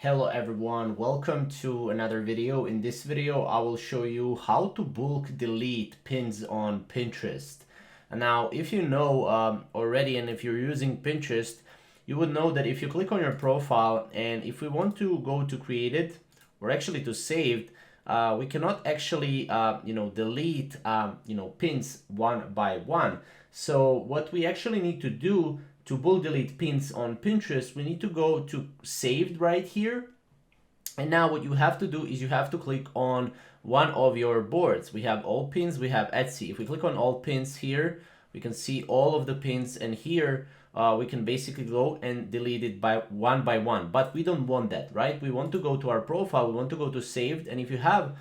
Hello everyone, welcome to another video. In this video, I will show you how to bulk delete pins on Pinterest. And now, if you know already, and if you're using Pinterest, you would know that if you click on your profile and if we want to go to created or actually to saved, we cannot actually delete pins one by one. So what we actually need to do to bulk delete pins on Pinterest, we need to go to saved right here. And now what you have to do is you have to click on one of your boards. We have all pins, we have Etsy. If we click on all pins here, we can see all of the pins, and here we can basically go and delete it by one, but we don't want that, right? We want to go to our profile, we want to go to saved, and if you have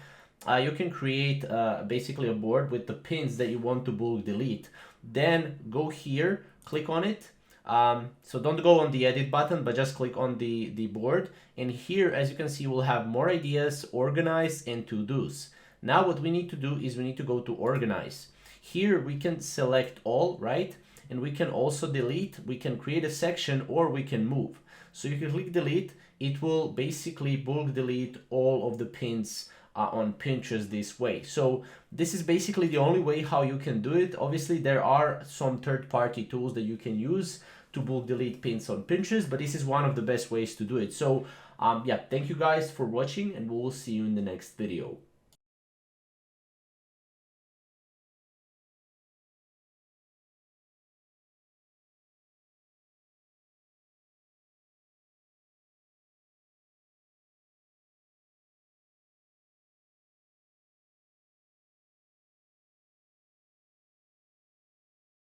you can create basically a board with the pins that you want to bulk delete. Then go here, click on it. So don't go on the edit button, but just click on the board. And here, as you can see, we'll have more ideas, organize, and to-dos. Now what we need to do is we need to go to organize. Here we can select all, right? And we can also delete, we can create a section, or we can move. So you can click delete, it will basically bulk delete all of the pins on Pinterest this way. So this is basically the only way how you can do it. Obviously there are some third-party tools that you can use to bulk delete pins on Pinterest, but this is one of the best ways to do it. So yeah, thank you guys for watching, and we will see you in the next video.